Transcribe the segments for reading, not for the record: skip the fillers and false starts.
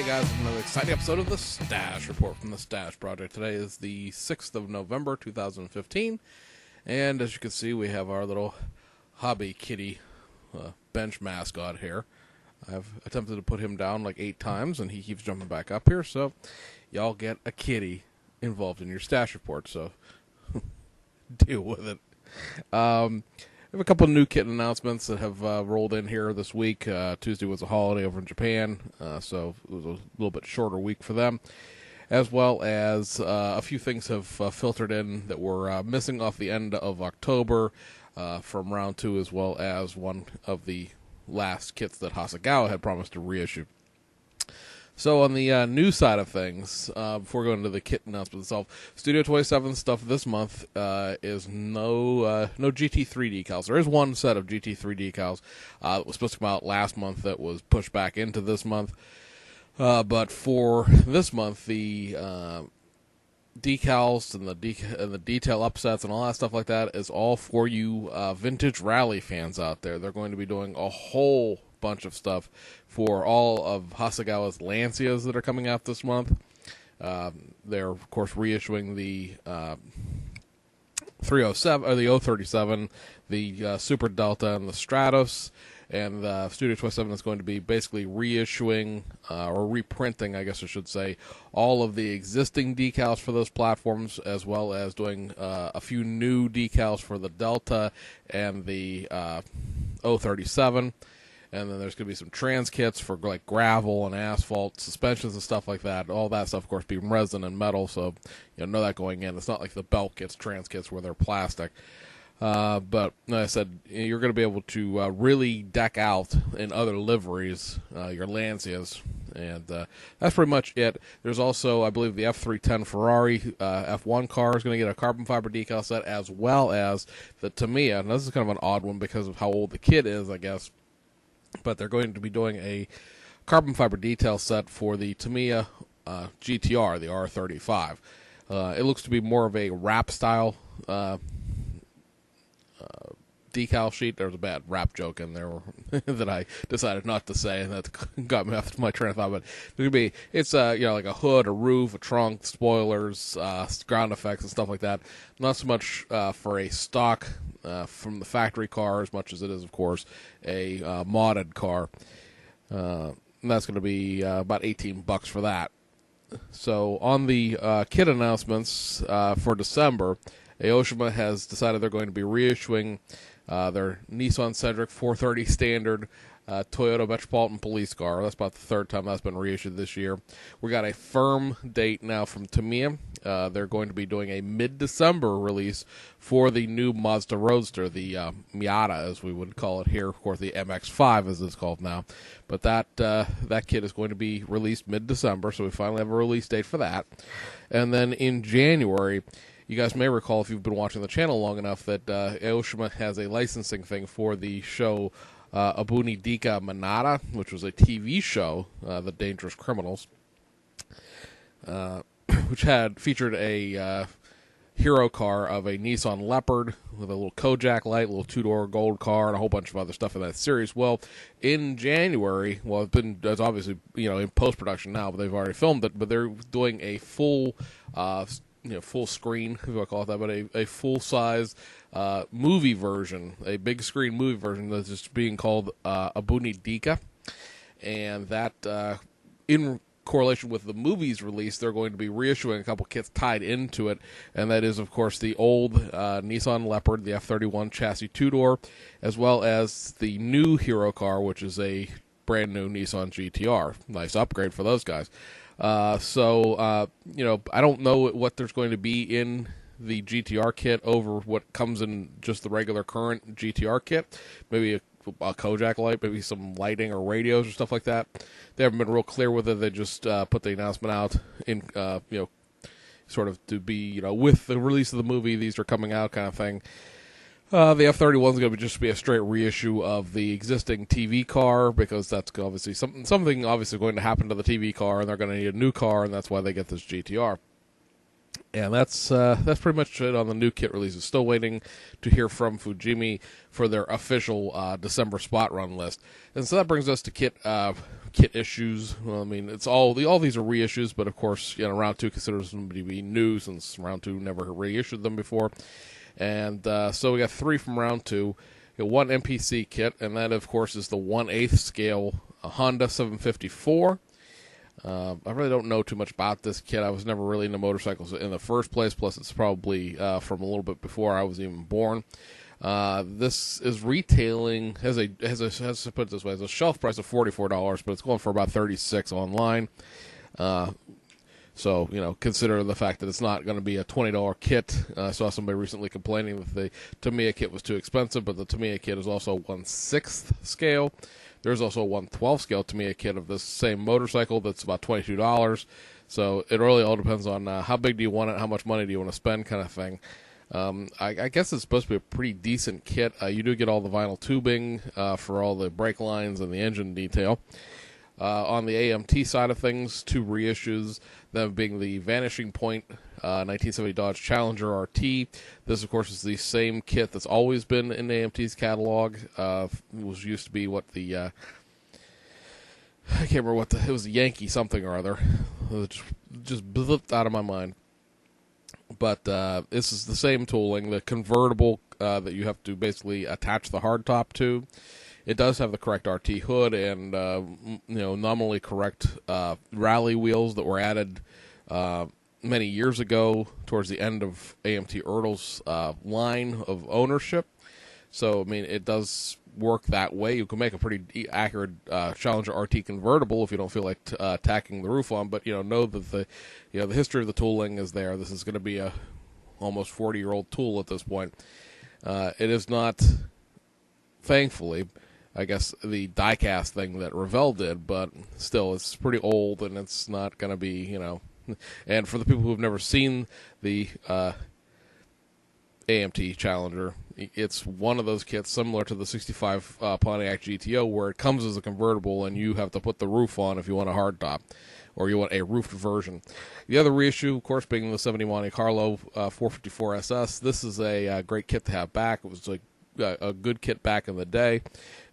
guys, another exciting episode of the Stash Report from the Stash Project. Today is the 6th of November, 2015, and as you can see, we have our little hobby kitty bench mascot here. I've attempted to put him down like 8 times, and he keeps jumping back up here, so y'all get a kitty involved in your Stash Report, so deal with it. We have a couple of new kit announcements that have rolled in here this week. Tuesday was a holiday over in Japan, so it was a little bit shorter week for them. As well as a few things have filtered in that were missing off the end of October from round 2, as well as one of the last kits that Hasegawa had promised to reissue. So on the new side of things, before going into the kit announcement itself, Studio 27 stuff this month is no GT3 decals. There is one set of GT3 decals that was supposed to come out last month that was pushed back into this month. But for this month, the decals and the detail upsets and all that stuff like that is all for you vintage rally fans out there. They're going to be doing a whole bunch of stuff for all of Hasegawa's Lancias that are coming out this month. They're of course reissuing the 307 or the 037, the Super Delta, and the Stratos. And Studio 27 is going to be basically reissuing, or reprinting, I guess I should say, all of the existing decals for those platforms, as well as doing a few new decals for the Delta and the 037. And then there's going to be some trans kits for like gravel and asphalt, suspensions and stuff like that. All that stuff, of course, being resin and metal, so you know that going in. It's not like the belt kits, trans kits, where they're plastic. But like I said, you're going to be able to really deck out in other liveries your Lancias, and that's pretty much it. There's also, I believe, the F310 Ferrari F1 car is going to get a carbon fiber decal set, as well as the Tamiya. And this is kind of an odd one because of how old the kit is, I guess. But they're going to be doing a carbon fiber detail set for the Tamiya GTR, the R35. It looks to be more of a wrap style decal sheet. There was a bad rap joke in there that I decided not to say, and that got me off my train of thought. But it's like a hood, a roof, a trunk, spoilers, ground effects, and stuff like that. Not so much for a stock from the factory car, as much as it is, of course, a modded car. And that's going to be about $18 for that. So on the kit announcements for December, Aoshima has decided they're going to be reissuing their Nissan-centric 430 standard Toyota Metropolitan police car. That's about the third time that's been reissued this year. We got a firm date now from Tamiya. They're going to be doing a mid-December release for the new Mazda Roadster, the Miata, as we would call it here. Of course, the MX-5, as it's called now. But that kit is going to be released mid-December, so we finally have a release date for that. And then in January, you guys may recall, if you've been watching the channel long enough, that Aoshima has a licensing thing for the show Abuni Dika Manada, which was a TV show, The Dangerous Criminals, which had featured a hero car of a Nissan Leopard with a little Kojak light, a little 2-door gold car, and a whole bunch of other stuff in that series. Well, in January, it's obviously in post-production now, but they've already filmed it, but they're doing a full full screen, if I call it that, but a full-size movie version, a big screen movie version that's just being called Abuni Dika. And that, in correlation with the movie's release, they're going to be reissuing a couple kits tied into it, and that is, of course, the old Nissan Leopard, the F31 chassis 2-door, as well as the new hero car, which is a brand new Nissan GTR. Nice upgrade for those guys. I don't know what there's going to be in the GTR kit over what comes in just the regular current GTR kit. Maybe a Kojak light, maybe some lighting or radios or stuff like that. They haven't been real clear with it. They just put the announcement out in, sort of to be, with the release of the movie, these are coming out kind of thing. The F31 is going to just be a straight reissue of the existing TV car, because that's obviously something obviously going to happen to the TV car, and they're going to need a new car, and that's why they get this GTR. And that's pretty much it on the new kit releases. Still waiting to hear from Fujimi for their official December spot run list. And so that brings us to kit issues. Well, I mean, it's all these are reissues, but of course, round 2 considers them to be new since round 2 never reissued them before. And so we got 3 from round 2. We got 1 MPC kit, and that of course is the 1/8 scale Honda 754. I really don't know too much about this kit. I was never really into motorcycles in the first place. Plus, it's probably from a little bit before I was even born. This is retailing has to put it this way, has a shelf price of $44, but it's going for about $36 online. So consider the fact that it's not going to be a $20 kit. I saw somebody recently complaining that the Tamiya kit was too expensive, but the Tamiya kit is also 1/6 scale. There's also a 1/12 scale Tamiya kit of this same motorcycle that's about $22. So it really all depends on how big do you want it, how much money do you want to spend, kind of thing. I guess it's supposed to be a pretty decent kit. You do get all the vinyl tubing for all the brake lines and the engine detail. On the AMT side of things, 2 reissues, them being the Vanishing Point 1970 Dodge Challenger RT. This, of course, is the same kit that's always been in AMT's catalog. It was used to be I can't remember it was a Yankee something or other. It just blipped out of my mind. But this is the same tooling, the convertible that you have to basically attach the hardtop to. It does have the correct RT hood and nominally correct rally wheels that were added many years ago towards the end of Amt Ertl's line of ownership. So I mean, it does work that way. You can make a pretty accurate Challenger RT convertible if you don't feel like tacking the roof on. But know that the history of the tooling is there. This is going to be a almost 40-year-old tool at this point. It is not, thankfully, I guess, the die-cast thing that Revell did, but still, it's pretty old, and it's not going to be, And for the people who have never seen the AMT Challenger, it's one of those kits similar to the 65 Pontiac GTO, where it comes as a convertible, and you have to put the roof on if you want a hardtop, or you want a roofed version. The other reissue, of course, being the 70 Monte Carlo 454 SS. This is a great kit to have back. It was like a good kit back in the day.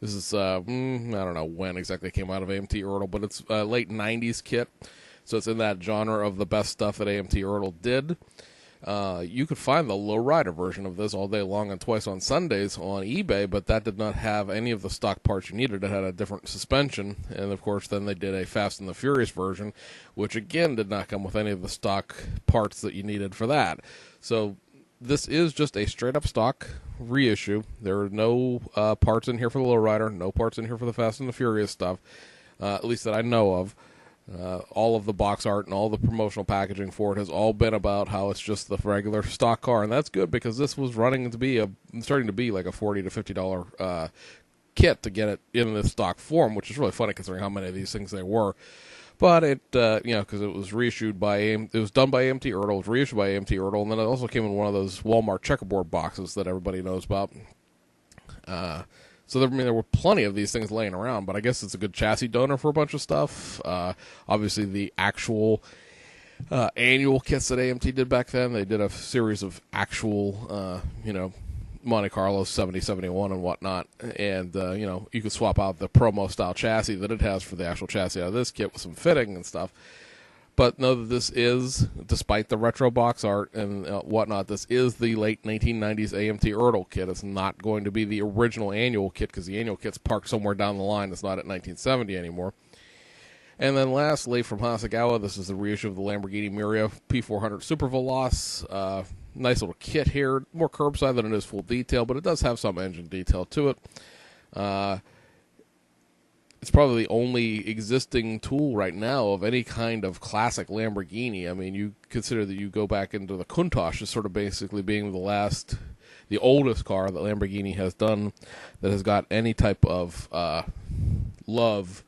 This is I don't know when exactly it came out of Amt Ertl, but it's a late 90s kit, so it's in that genre of the best stuff that Amt Ertl did. You could find the lowrider version of this all day long and twice on Sundays on eBay, but that did not have any of the stock parts you needed. It had a different suspension, and of course then they did a Fast and the Furious version, which again did not come with any of the stock parts that you needed for that. So this is just a straight-up stock reissue. There are no parts in here for the lowrider, no parts in here for the Fast and the Furious stuff, at least that I know of. All of the box art and all the promotional packaging for it has all been about how it's just the regular stock car, and that's good because this was starting to be like a $40 to $50 kit to get it in this stock form, which is really funny considering how many of these things there were. But it, because it was reissued it was done by Amt Ertl, it was reissued by Amt Ertl, and then it also came in one of those Walmart checkerboard boxes that everybody knows about. So there were plenty of these things laying around, but I guess it's a good chassis donor for a bunch of stuff. Obviously, the actual annual kits that AMT did back then, they did a series of actual, Monte Carlo 70, 71 and whatnot. And, you could swap out the promo-style chassis that it has for the actual chassis out of this kit with some fitting and stuff. But know that this is, despite the retro box art and whatnot, this is the late 1990s Amt Ertl kit. It's not going to be the original annual kit because the annual kit's parked somewhere down the line. It's not at 1970 anymore. And then lastly, from Hasegawa, this is the reissue of the Lamborghini Miura P400 Super Veloce. Nice little kit here. More curbside than it is full detail, but it does have some engine detail to it. It's probably the only existing tool right now of any kind of classic Lamborghini. I mean, you consider that you go back into the Countach as sort of basically being the oldest car that Lamborghini has done that has got any type of love,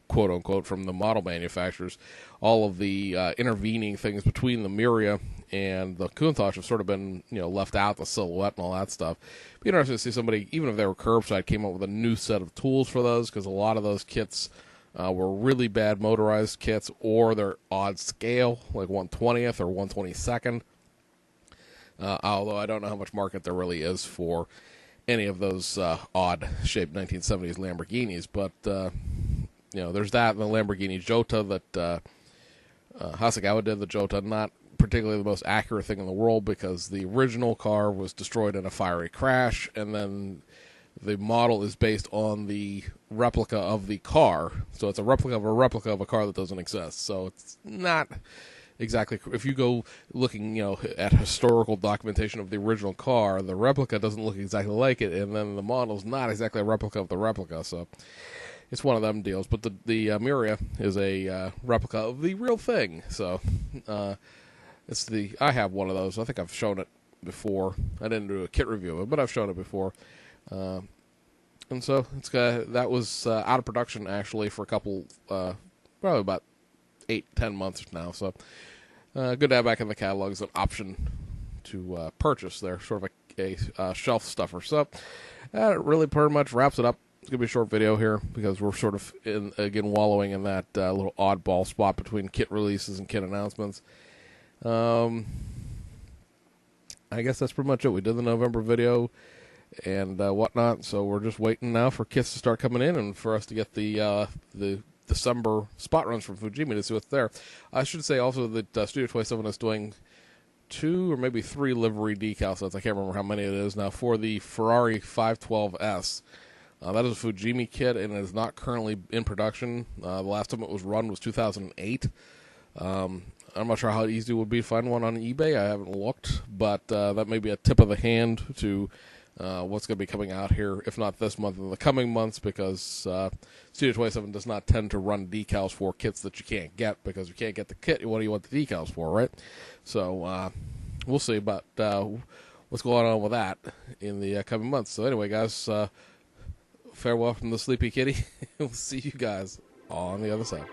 quote unquote, from the model manufacturers. All of the intervening things between the Miura and the Countach have sort of been, left out, the silhouette and all that stuff. It'd be interesting to see somebody, even if they were curbside, came up with a new set of tools for those, because a lot of those kits were really bad motorized kits, or they're odd scale, like 1/20th or 1/22nd. Although I don't know how much market there really is for any of those odd-shaped 1970s Lamborghinis. But, there's that, and the Lamborghini Jota that Hasegawa did. The Jota, not particularly the most accurate thing in the world, because the original car was destroyed in a fiery crash, and then the model is based on the replica of the car. So it's a replica of a car that doesn't exist. So it's not exactly, if you go looking, at historical documentation of the original car, the replica doesn't look exactly like it, and then the model's not exactly a replica of the replica. So it's one of them deals. But the Miura is a replica of the real thing. So I have one of those. I think I've shown it before. I didn't do a kit review of it, but I've shown it before. And so that was out of production actually for a couple, probably about 8-10 months now. So good to have back in the catalog as an option to purchase there, sort of a shelf stuffer. So that really pretty much wraps it up. It's going to be a short video here because we're sort of, wallowing in that little oddball spot between kit releases and kit announcements. I guess that's pretty much it. We did the November video and whatnot, so we're just waiting now for kits to start coming in and for us to get the December spot runs from Fujimi to see what's there. I should say also that Studio 27 is doing 2 or maybe 3 livery decal sets. I can't remember how many it is now, for the Ferrari 512S. That is a Fujimi kit, and it is not currently in production. The last time it was run was 2008. I'm not sure how easy it would be to find one on eBay. I haven't looked, but that may be a tip of the hand to what's going to be coming out here, if not this month, in the coming months, because Studio 27 does not tend to run decals for kits that you can't get, because you can't get the kit. What do you want the decals for, right? So we'll see about what's going on with that in the coming months. So anyway, guys, farewell from the Sleepy Kitty. We'll see you guys on the other side.